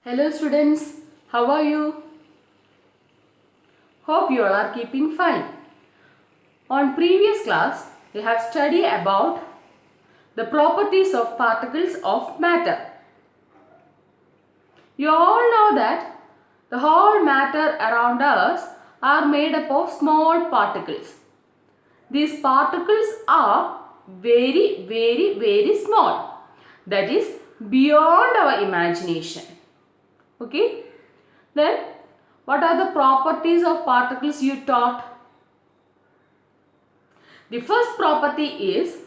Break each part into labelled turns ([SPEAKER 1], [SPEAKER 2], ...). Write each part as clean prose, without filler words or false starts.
[SPEAKER 1] Hello students, how are you? Hope you all are keeping fine. On previous class, we have studied about the properties of particles of matter. You all know that the whole matter around us are made up of small particles. These particles are very small. That is beyond our imagination. Okay? Then what are the properties of particles you taught? The first property is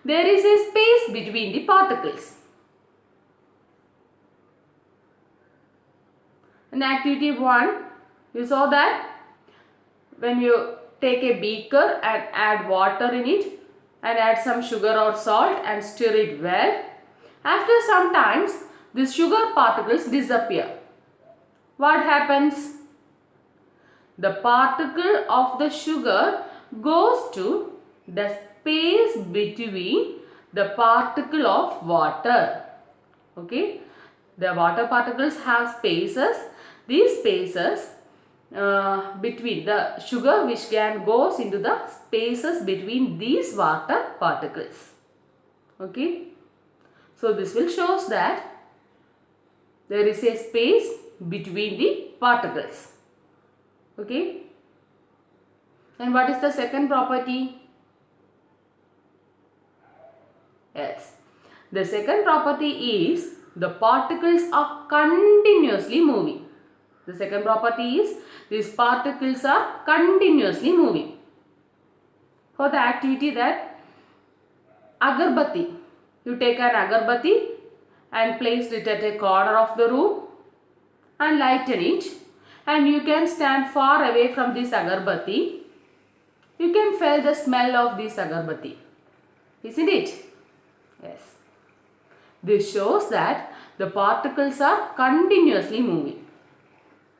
[SPEAKER 1] there is a space between the particles. In activity 1, you saw that when you take a beaker and add water in it and add some sugar or salt and stir it well, after some times these sugar particles disappear. What happens? The particle of the sugar goes to the space between the particle of water. Okay, the water particles have spaces. These spaces between the sugar which can goes into the spaces between these water particles. Okay, so this will shows that there is a space between the particles. Okay, and what is the second property? Yes, the second property is the particles are continuously moving. The second property is these particles are continuously moving. For the activity that agarbatti, you take an agarbatti and place it at a corner of the room and lighten it, and you can stand far away from this agarbatti. You can feel the smell of this agarbatti, isn't it? Yes. This shows that the particles are continuously moving.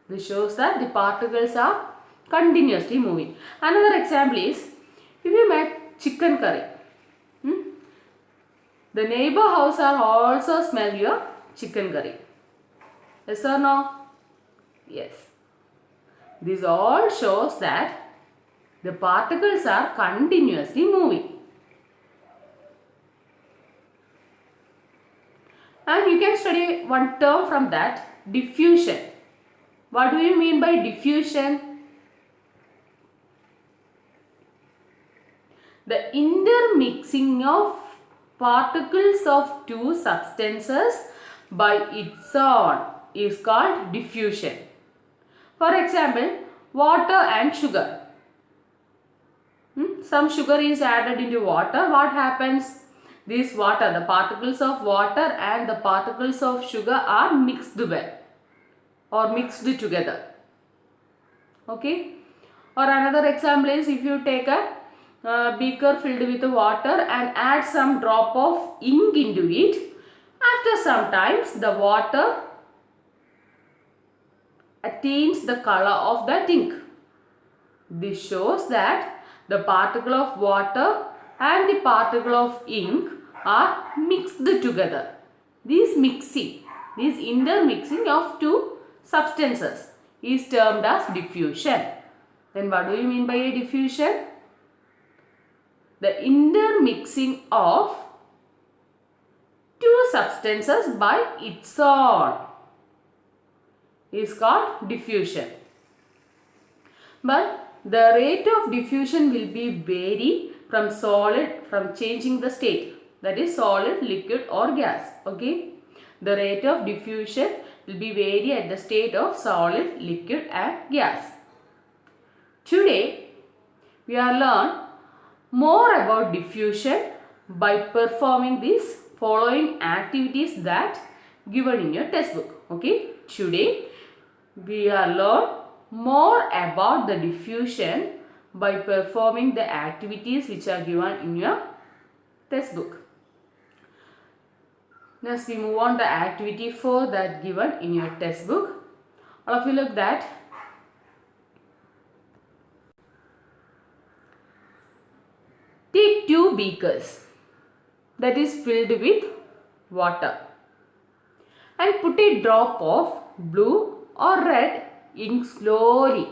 [SPEAKER 1] This shows that the particles are continuously moving. Another example is, if you make chicken curry, the neighbor house are also smell your chicken curry. Yes or no? Yes. This all shows that the particles are continuously moving. And you can study one term from that, diffusion. What do you mean by diffusion? The intermixing of particles of two substances by its own is called diffusion. For example, water and sugar. Some sugar is added into water. What happens? This water, the particles of water and the particles of sugar are mixed well or mixed together. Okay. Or another example is, if you take a beaker filled with water and add some drop of ink into it, after some times the water attains the color of that ink. This shows that the particle of water and the particle of ink are mixed together. This mixing, this intermixing of two substances is termed as diffusion. Then what do you mean by a diffusion? The intermixing of two substances by its own is called diffusion. But the rate of diffusion will be vary from changing the state, that is solid, liquid or gas. Okay, the rate of diffusion will be vary at the state of solid, liquid and gas. Today we are learn more about diffusion by performing these following activities that given in your textbook. Okay, today we are learn more about the diffusion by performing the activities which are given in your textbook. Next we move on to activity 4 that given in your textbook. All of you look that. Take two beakers that is filled with water and put a drop of blue or red ink slowly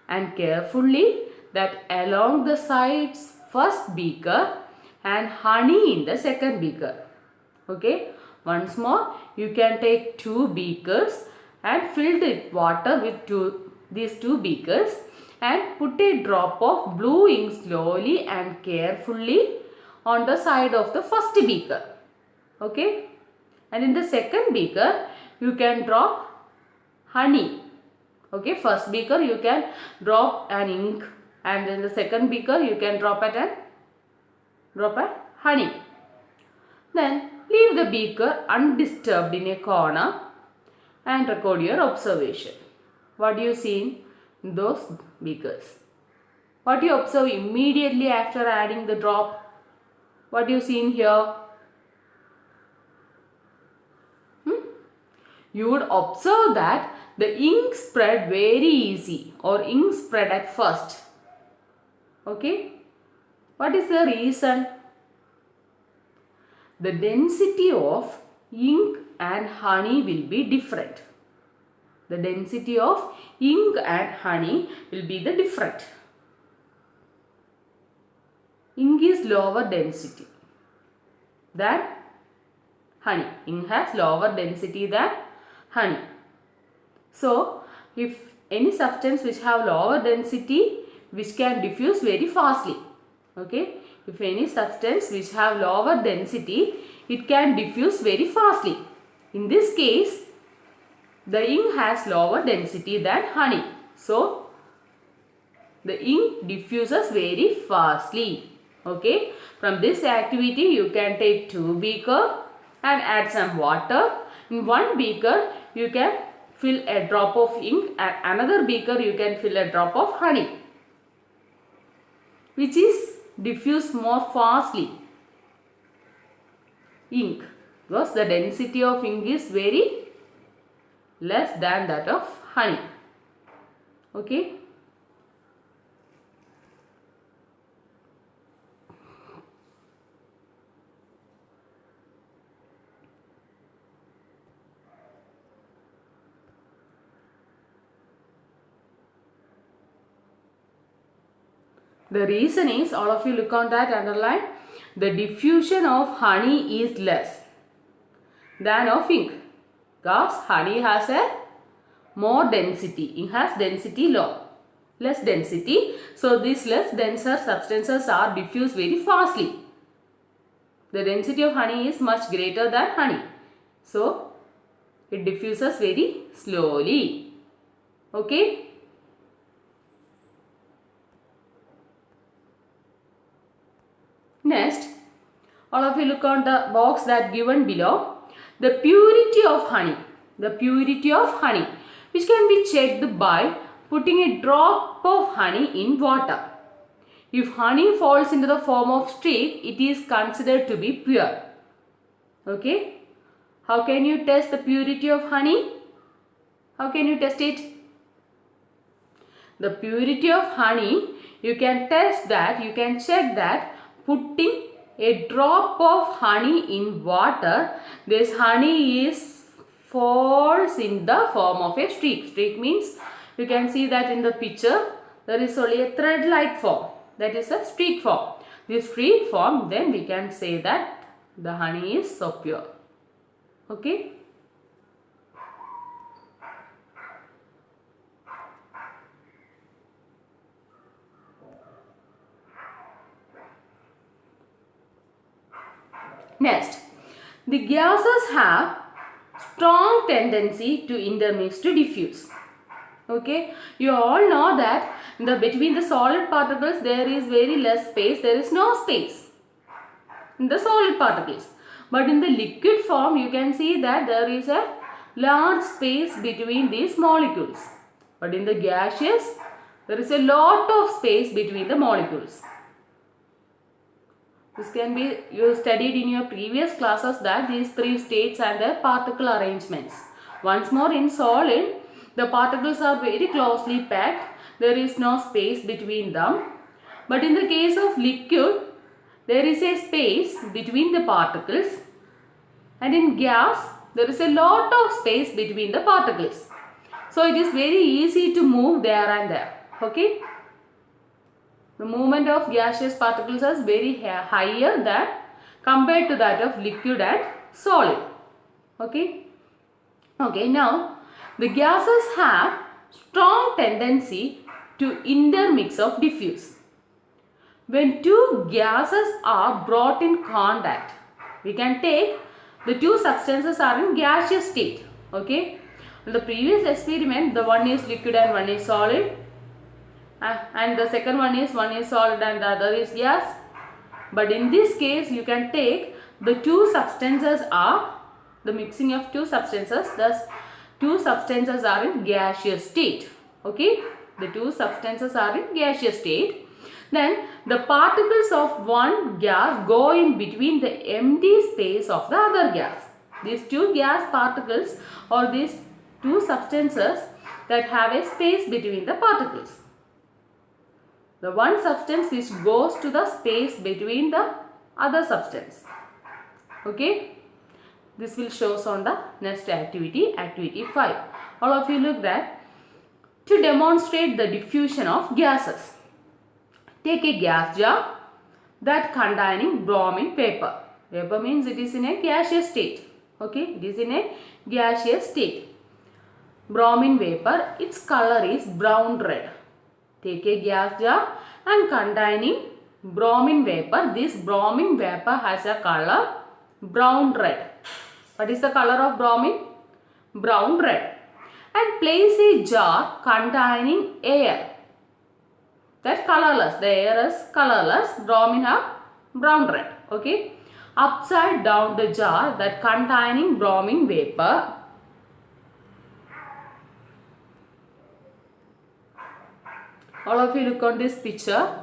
[SPEAKER 1] and carefully that along the sides first beaker and honey in the second beaker. Okay, once more you can take two beakers and fill the water with these two beakers and put a drop of blue ink slowly and carefully on the side of the first beaker. Okay, and in the second beaker you can drop honey. Okay, first beaker you can drop an ink and in the second beaker you can drop a honey. Then leave the beaker undisturbed in a corner and record your observation. What do you see in those beakers? What do you observe immediately after adding the drop? What do you see in here? You would observe that the ink spread very easy or ink spread at first. Okay? What is the reason? The density of ink and honey will be different. The density of ink and honey will be the different. Ink is lower density than honey. Ink has lower density than honey. So, if any substance which have lower density which can diffuse very fastly. Okay, if any substance which have lower density, it can diffuse very fastly. In this case, the ink has lower density than honey. So, the ink diffuses very fastly. Okay, from this activity you can take two beakers and add some water. In one beaker you can fill a drop of ink and another beaker you can fill a drop of honey, which is diffused more fastly. Ink, because the density of ink is very less than that of honey. Okay. The reason is, all of you look on that underline, the diffusion of honey is less than of ink because honey has a more density, ink has density less density. So these less denser substances are diffused very fastly. The density of honey is much greater than honey. So it diffuses very slowly. Okay. Next, all of you look on the box that given below. The purity of honey. The purity of honey, which can be checked by putting a drop of honey in water. If honey falls into the form of streak, it is considered to be pure. Okay. How can you test the purity of honey? How can you test it? The purity of honey, you can test that, you can check that putting a drop of honey in water, this honey falls in the form of a streak. Streak means, you can see that in the picture, there is only a thread-like form. That is a streak form. This streak form, then we can say that the honey is so pure. Okay. Next, the gases have strong tendency to intermix to diffuse. Okay, you all know that between the solid particles there is very less space, there is no space in the solid particles. But in the liquid form you can see that there is a large space between these molecules. But in the gaseous there is a lot of space between the molecules. This can be, you studied in your previous classes that these three states and their particle arrangements. Once more, in solid, the particles are very closely packed. There is no space between them. But in the case of liquid, there is a space between the particles. And in gas, there is a lot of space between the particles. So it is very easy to move there and there. Okay. The movement of gaseous particles is very higher than compared to that of liquid and solid. Okay. Okay, now the gases have strong tendency to intermix or diffuse. When two gases are brought in contact, we can take the two substances are in gaseous state. Okay. In the previous experiment, the one is liquid and one is solid. And the second one is solid and the other is gas. But in this case, you can take the two substances are the mixing of two substances. Thus, two substances are in gaseous state. Okay, the two substances are in gaseous state. Then the particles of one gas go in between the empty space of the other gas. These two gas particles or these two substances that have a space between the particles. The one substance which goes to the space between the other substance. Okay. This will show us on the next activity, activity 5. All of you look that. To demonstrate the diffusion of gases, take a gas jar that containing bromine vapor. Vapor means it is in a gaseous state. Okay. It is in a gaseous state. Bromine vapor, its color is brown red. Take a gas jar and containing bromine vapor. This bromine vapor has a color brown red. What is the color of bromine? Brown red. And place a jar containing air. That colorless. The air is colorless. Bromine are brown red. Okay. Upside down the jar that containing bromine vapor. All of you look on this picture.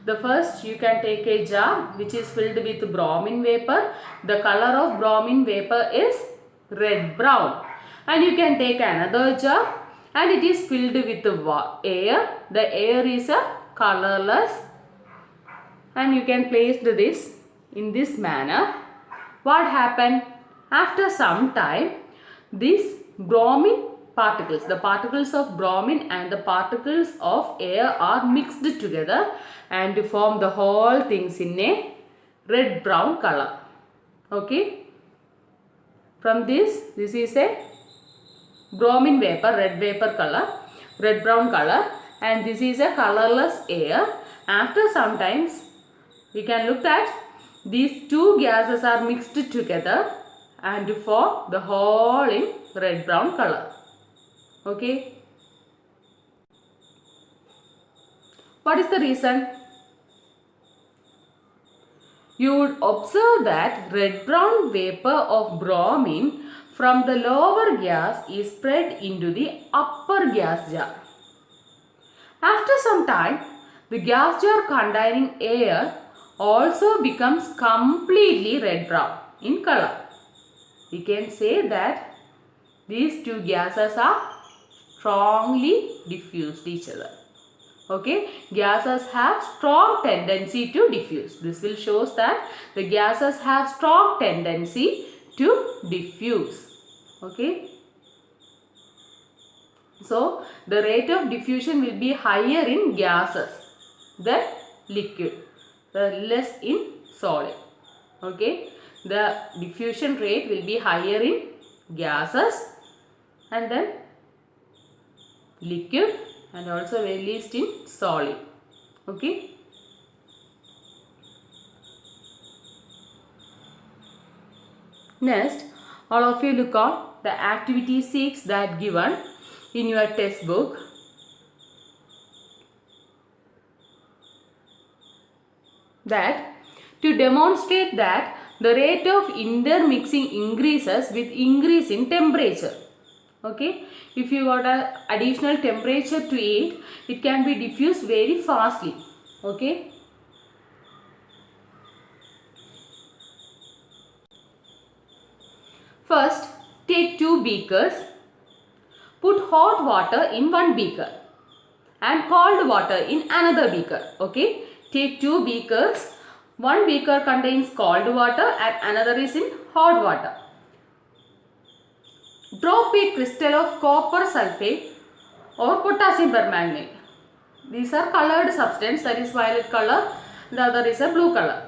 [SPEAKER 1] The first you can take a jar which is filled with bromine vapor. The color of bromine vapor is red brown. And you can take another jar and it is filled with air. The air is a colorless. And you can place this in this manner. What happened? After some time, this bromine particles, the particles of bromine and the particles of air are mixed together and form the whole things in a red brown color. Okay. From this is a bromine vapor, red vapor color, red brown color, and this is a colorless air. After some times we can look at these two gases are mixed together and form the whole in red brown color. Okay. What is the reason? You would observe that red brown vapor of bromine from the lower gas is spread into the upper gas jar. After some time, the gas jar containing air also becomes completely red brown in color. We can say that these two gases are strongly diffused each other. Okay, gases have strong tendency to diffuse. This will show us that the gases have strong tendency to diffuse. Okay. So, the rate of diffusion will be higher in gases than liquid, less in solid. Okay. The diffusion rate will be higher in gases and then liquid and also very least in solid. Okay. Next, all of you look on the activity 6 that given in your textbook. That to demonstrate that the rate of intermixing increases with increase in temperature. Okay, if you got a additional temperature to it can be diffused very fastly. Okay. First, take two beakers. Put hot water in one beaker and cold water in another beaker. Okay, take two beakers. One beaker contains cold water and another is in hot water. drop a crystal of copper sulfate or potassium permanganate. These are colored substance, that is violet color, the other is a blue color.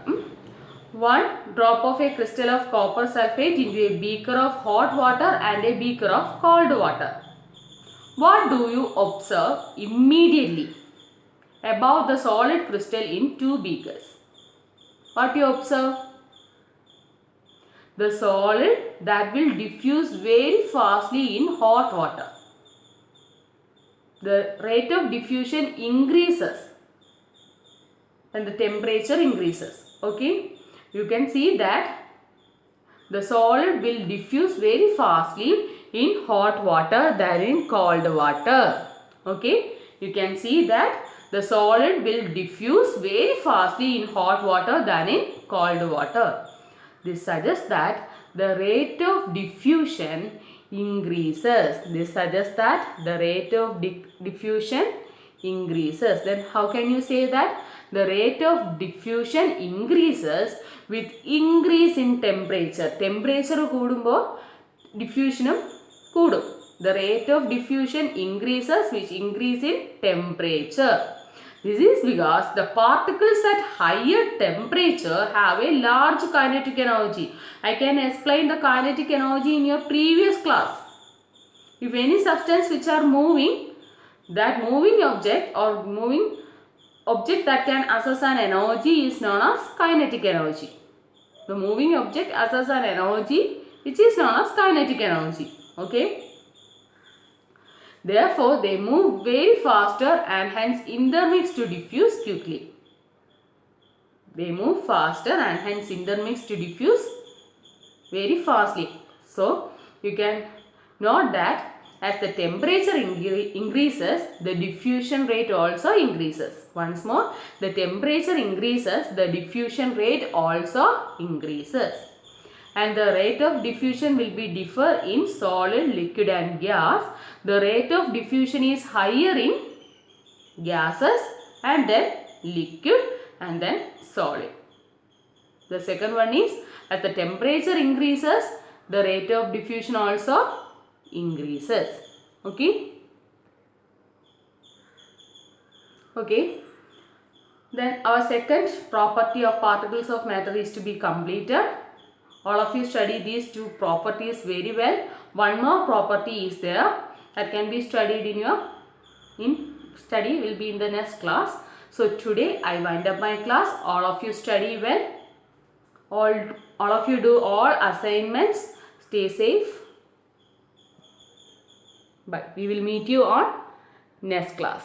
[SPEAKER 1] One drop of a crystal of copper sulfate into a beaker of hot water and a beaker of cold water. What do you observe immediately above the solid crystal in two beakers? What you observe? The solid that will diffuse very fastly in hot water. The rate of diffusion increases when the temperature increases. Okay, you can see that the solid will diffuse very fastly in hot water than in cold water. Okay, you can see that the solid will diffuse very fastly in hot water than in cold water. This suggests that the rate of diffusion increases. This suggests that the rate of diffusion increases. Then how can you say that? The rate of diffusion increases with increase in temperature. Temperature കൂടുമ്പോൾ diffusion കൂടും. The rate of diffusion increases which increase in temperature. This is because the particles at higher temperature have a large kinetic energy. I can explain the kinetic energy in your previous class. If any substance which are moving, that moving object or moving object that can assess an energy is known as kinetic energy. The moving object assesses an energy which is known as kinetic energy. Okay. Therefore, they move very faster and hence intermix to diffuse quickly. They move faster and hence intermix to diffuse very fastly. So, you can note that as the temperature increases, the diffusion rate also increases. Once more, the temperature increases, the diffusion rate also increases. And the rate of diffusion will be differ in solid, liquid and gas. The rate of diffusion is higher in gases and then liquid and then solid. The second one is as the temperature increases, the rate of diffusion also increases. Okay. Okay. Then our second property of particles of matter is to be completed. All of you study these two properties very well. One more property is there that can be studied in your study will be in the next class. So today I wind up my class. All of you study well. All of you do all assignments. Stay safe. Bye. We will meet you on next class.